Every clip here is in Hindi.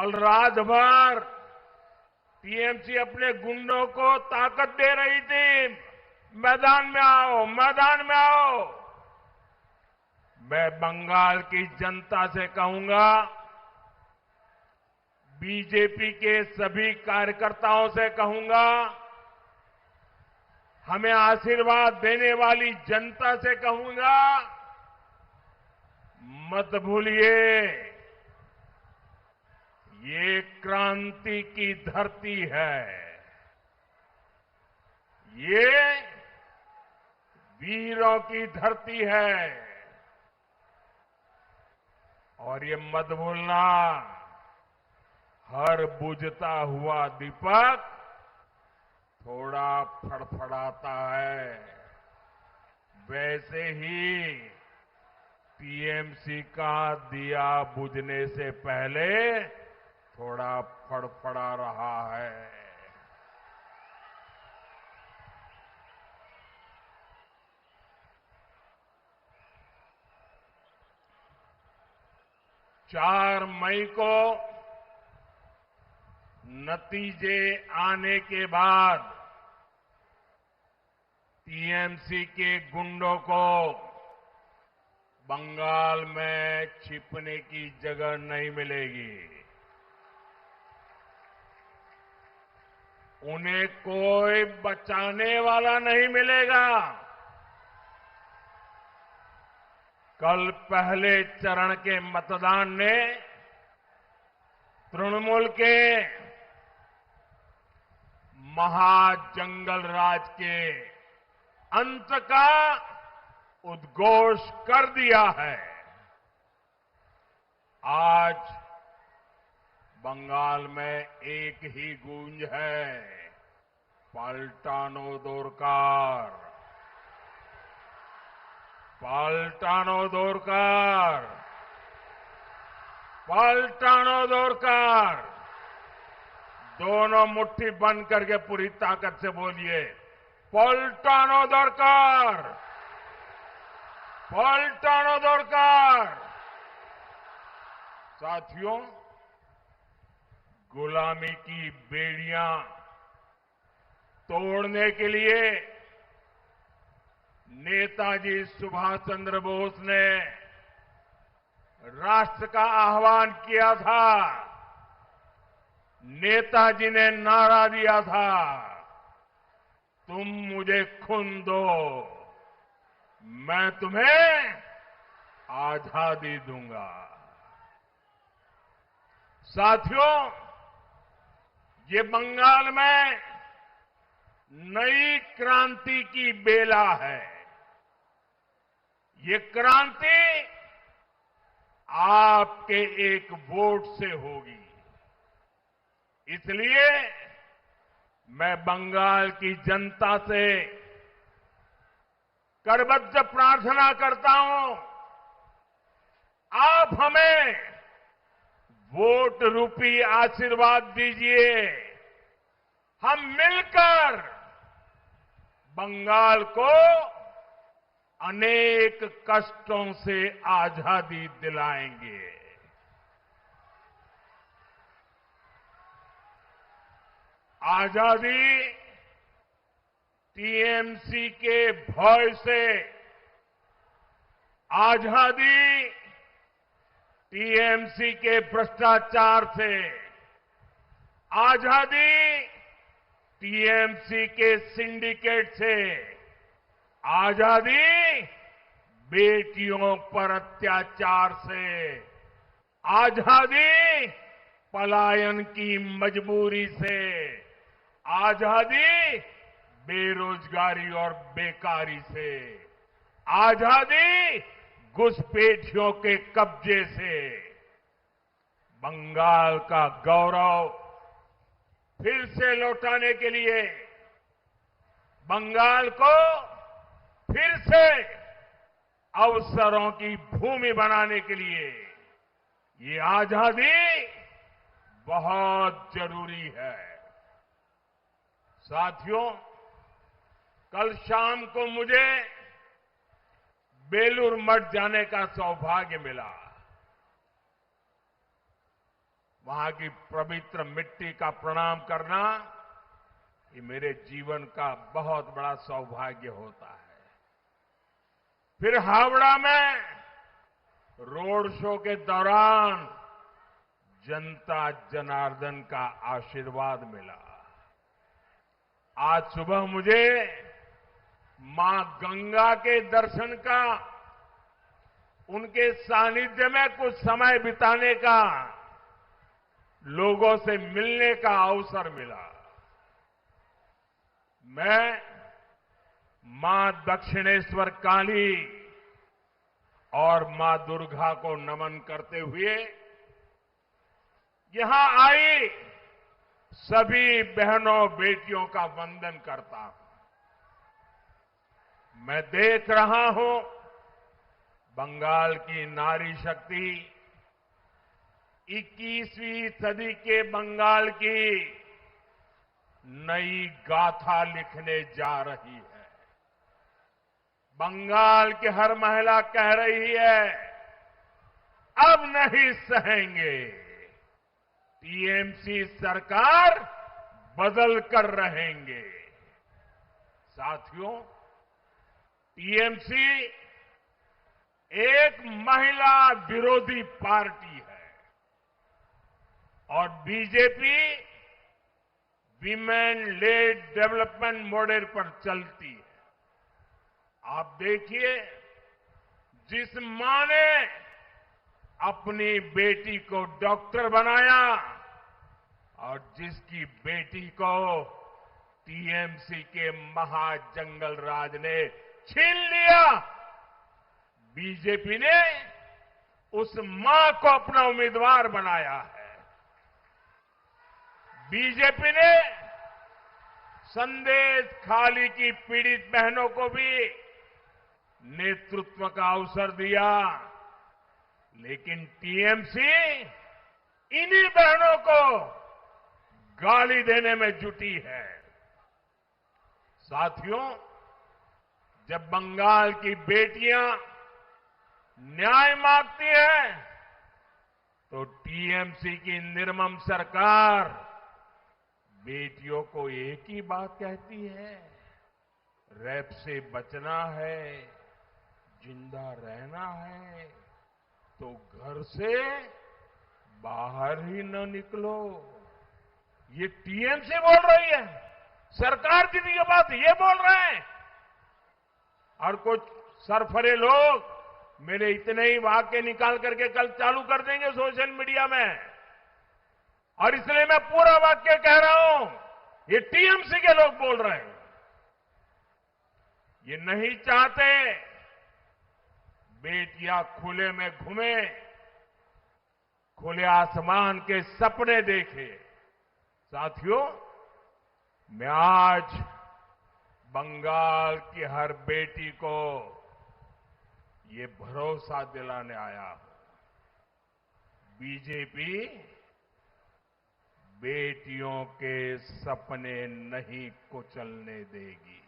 कल रात भर टीएमसी अपने गुंडों को ताकत दे रही थी, मैदान में आओ, मैदान में आओ। मैं बंगाल की जनता से कहूंगा, बीजेपी के सभी कार्यकर्ताओं से कहूंगा, हमें आशीर्वाद देने वाली जनता से कहूंगा, मत भूलिए, ये क्रांति की धरती है, ये वीरों की धरती है। और ये मत भूलना, हर बुझता हुआ दीपक थोड़ा फड़फड़ाता है। वैसे ही टीएमसी का दिया बुझने से पहले थोड़ा फड़फड़ा रहा है। चार मई को नतीजे आने के बाद टीएमसी के गुंडों को बंगाल में छिपने की जगह नहीं मिलेगी। उन्हें कोई बचाने वाला नहीं मिलेगा। कल पहले चरण के मतदान ने तृणमूल के महाजंगल राज के अंत का उद्घोष कर दिया है। आज बंगाल में एक ही गूंज है, पलटानो दोरकार, पलटानो दोरकार, पलटानो दोरकार। दोनों मुट्ठी बंद करके पूरी ताकत से बोलिए, पलटानो दोरकार, पलटानो दोरकार। साथियों, गुलामी की बेड़ियां तोड़ने के लिए नेताजी सुभाष चंद्र बोस ने राष्ट्र का आह्वान किया था। नेताजी ने नारा दिया था, तुम मुझे खून दो, मैं तुम्हें आजादी दूंगा। साथियों, ये बंगाल में नई क्रांति की बेला है। ये क्रांति आपके एक वोट से होगी। इसलिए मैं बंगाल की जनता से करबद्ध प्रार्थना करता हूं, आप हमें वोट रूपी आशीर्वाद दीजिए। हम मिलकर बंगाल को अनेक कष्टों से आजादी दिलाएंगे। आजादी टीएमसी के भय से, आजादी टीएमसी के भ्रष्टाचार से, आजादी टीएमसी के सिंडिकेट से, आजादी बेटियों पर अत्याचार से, आजादी पलायन की मजबूरी से, आजादी बेरोजगारी और बेकारी से, आजादी घुसपैठियों के कब्जे से। बंगाल का गौरव फिर से लौटाने के लिए, बंगाल को फिर से अवसरों की भूमि बनाने के लिए ये आजादी बहुत जरूरी है। साथियों, कल शाम को मुझे बेलूर मठ जाने का सौभाग्य मिला। वहां की पवित्र मिट्टी का प्रणाम करना, ये मेरे जीवन का बहुत बड़ा सौभाग्य होता है। फिर हावड़ा में रोड शो के दौरान जनता जनार्दन का आशीर्वाद मिला। आज सुबह मुझे मां गंगा के दर्शन का, उनके सानिध्य में कुछ समय बिताने का, लोगों से मिलने का अवसर मिला। मैं मां दक्षिणेश्वर काली और मां दुर्गा को नमन करते हुए यहां आई सभी बहनों बेटियों का वंदन करता हूं। मैं देख रहा हूं बंगाल की नारी शक्ति 21वीं सदी के बंगाल की नई गाथा लिखने जा रही है। बंगाल की हर महिला कह रही है, अब नहीं सहेंगे, टीएमसी सरकार बदल कर रहेंगे। साथियों, टीएमसी एक महिला विरोधी पार्टी है और BJP women lead development model पर चलती है। आप देखिए, जिस मां ने अपनी बेटी को डॉक्टर बनाया और जिसकी बेटी को टीएमसी के महाजंगल राज ने छीन लिया, बीजेपी ने उस मां को अपना उम्मीदवार बनाया है। बीजेपी ने संदेश खाली की पीड़ित बहनों को भी नेतृत्व का अवसर दिया, लेकिन टीएमसी इन्हीं बहनों को गाली देने में जुटी है। साथियों, जब बंगाल की बेटियां न्याय मांगती हैं, तो टीएमसी की निर्मम सरकार बेटियों को एक ही बात कहती है, रेप से बचना है, जिंदा रहना है तो घर से बाहर ही न निकलो। ये टीएमसी बोल रही है, सरकार की ये बात ये बोल रहे हैं। और कुछ सरफरे लोग मेरे इतने ही वाक्य निकाल करके कल चालू कर देंगे सोशल मीडिया में, और इसलिए मैं पूरा वाक्य कह रहा हूं, ये टीएमसी के लोग बोल रहे हैं। ये नहीं चाहते बेटियां खुले में घूमे, खुले आसमान के सपने देखे। साथियों, मैं आज बंगाल की हर बेटी को ये भरोसा दिलाने आया हूं, बीजेपी बेटियों के सपने नहीं कुचलने देगी।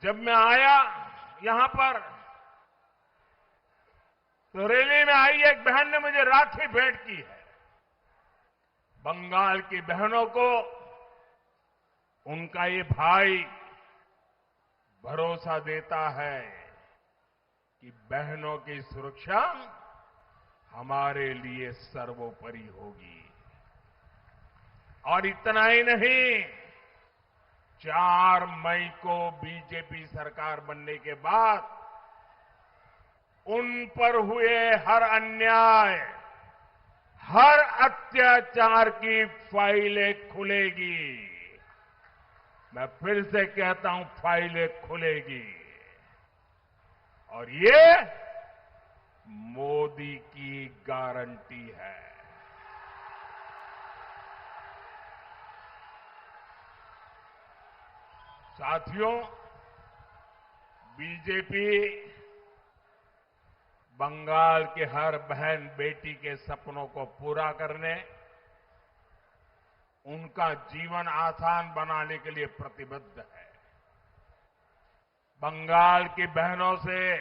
जब मैं आया यहां पर, तो रैली में आई एक बहन ने मुझे राखी भेंट की है। बंगाल की बहनों को उनका ये भाई भरोसा देता है कि बहनों की सुरक्षा हमारे लिए सर्वोपरि होगी। और इतना ही नहीं, 4 मई को बीजेपी सरकार बनने के बाद उन पर हुए हर अन्याय, हर अत्याचार की फाइलें खुलेगी। मैं फिर से कहता हूं, फाइलें खुलेगी। और ये मोदी की गारंटी है। साथियों, बीजेपी बंगाल के हर बहन बेटी के सपनों को पूरा करने, उनका जीवन आसान बनाने के लिए प्रतिबद्ध है। बंगाल की बहनों से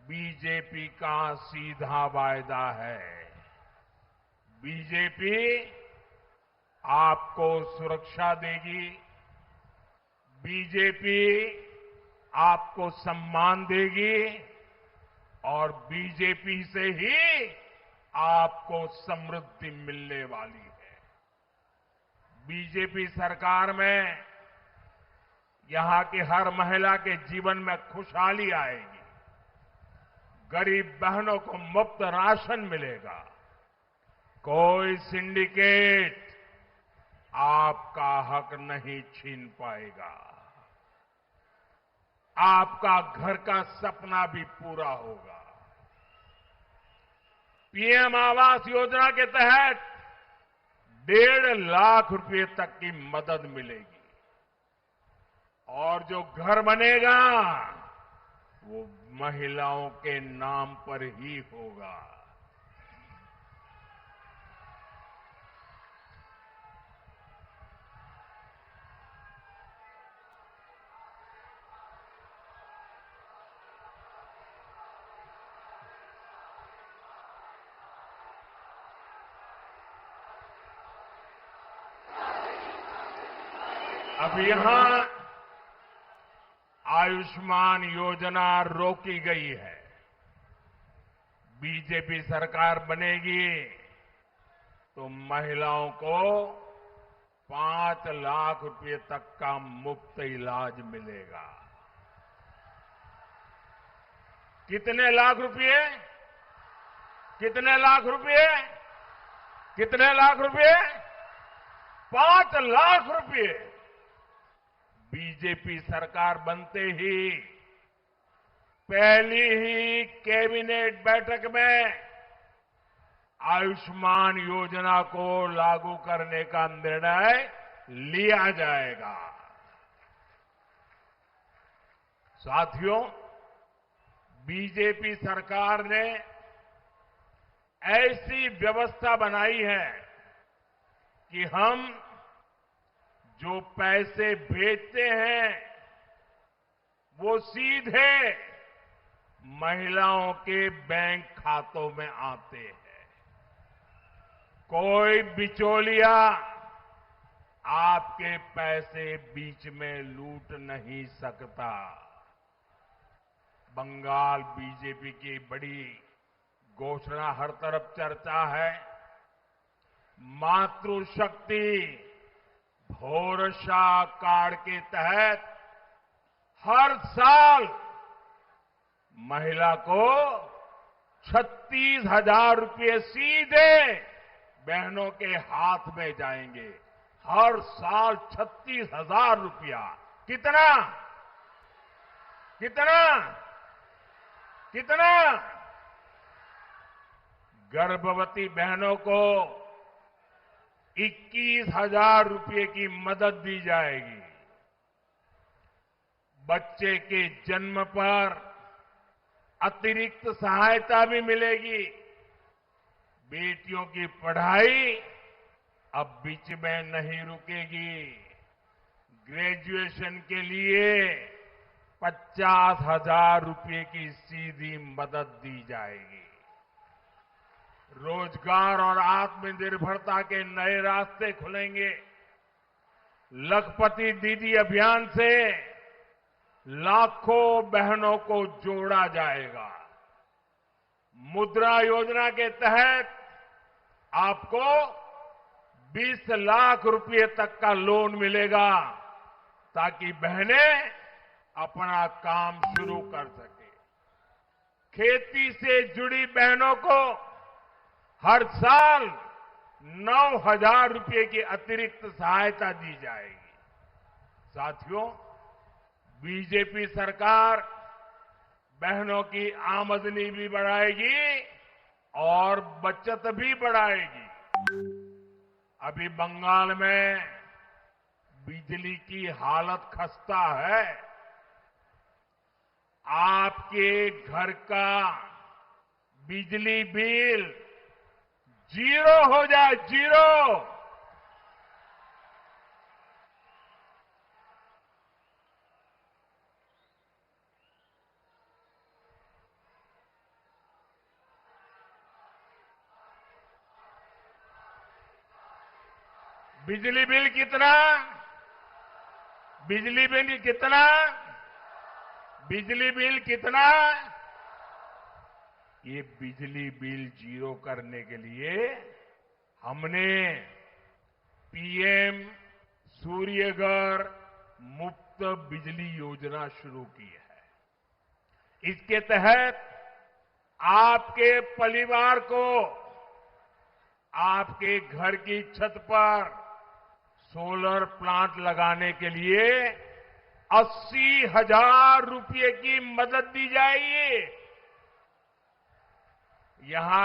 बीजेपी का सीधा वायदा है। बीजेपी आपको सुरक्षा देगी, बीजेपी आपको सम्मान देगी और बीजेपी से ही आपको समृद्धि मिलने वाली है। बीजेपी सरकार में यहां की हर महिला के जीवन में खुशहाली आएगी, गरीब बहनों को मुफ्त राशन मिलेगा, कोई सिंडिकेट आपका हक नहीं छीन पाएगा, आपका घर का सपना भी पूरा होगा। पीएम आवास योजना के तहत 1.5 लाख रुपए तक की मदद मिलेगी और जो घर बनेगा वो महिलाओं के नाम पर ही होगा। अब यहां आयुष्मान योजना रोकी गई है। बीजेपी सरकार बनेगी तो महिलाओं को 5 लाख रुपए तक का मुफ्त इलाज मिलेगा। कितने लाख रुपए? कितने लाख रुपए? कितने लाख रुपए? 5 लाख रुपए। बीजेपी सरकार बनते ही पहली ही कैबिनेट बैठक में आयुष्मान योजना को लागू करने का निर्णय लिया जाएगा। साथियों, बीजेपी सरकार ने ऐसी व्यवस्था बनाई है कि हम जो पैसे भेजते हैं वो सीधे महिलाओं के बैंक खातों में आते हैं। कोई बिचौलिया आपके पैसे बीच में लूट नहीं सकता। बंगाल बीजेपी की बड़ी घोषणा हर तरफ चर्चा है। मातृशक्ति भरोसा कार्ड के तहत हर साल महिला को 36,000 रुपये सीधे बहनों के हाथ में जाएंगे। हर साल 36,000 रुपया। कितना? कितना? कितना? गर्भवती बहनों को 21,000 रुपये की मदद दी जाएगी। बच्चे के जन्म पर अतिरिक्त सहायता भी मिलेगी। बेटियों की पढ़ाई अब बीच में नहीं रुकेगी। ग्रेजुएशन के लिए 50,000 रुपये की सीधी मदद दी जाएगी। रोजगार और आत्मनिर्भरता के नए रास्ते खुलेंगे। लखपति दीदी अभियान से लाखों बहनों को जोड़ा जाएगा। मुद्रा योजना के तहत आपको 20 लाख रुपए तक का लोन मिलेगा ताकि बहनें अपना काम शुरू कर सके। खेती से जुड़ी बहनों को हर साल 9,000 रुपये की अतिरिक्त सहायता दी जाएगी। साथियों, बीजेपी सरकार बहनों की आमदनी भी बढ़ाएगी और बचत भी बढ़ाएगी। अभी बंगाल में बिजली की हालत खस्ता है। आपके घर का बिजली बिल 0 हो जाए, 0। बिजली बिल कितना? बिजली बिल कितना? बिजली बिल कितना? ये बिजली बिल जीरो करने के लिए हमने पीएम सूर्यघर मुफ्त बिजली योजना शुरू की है। इसके तहत आपके परिवार को आपके घर की छत पर सोलर प्लांट लगाने के लिए 80,000 रुपये की मदद दी जाएगी। यहां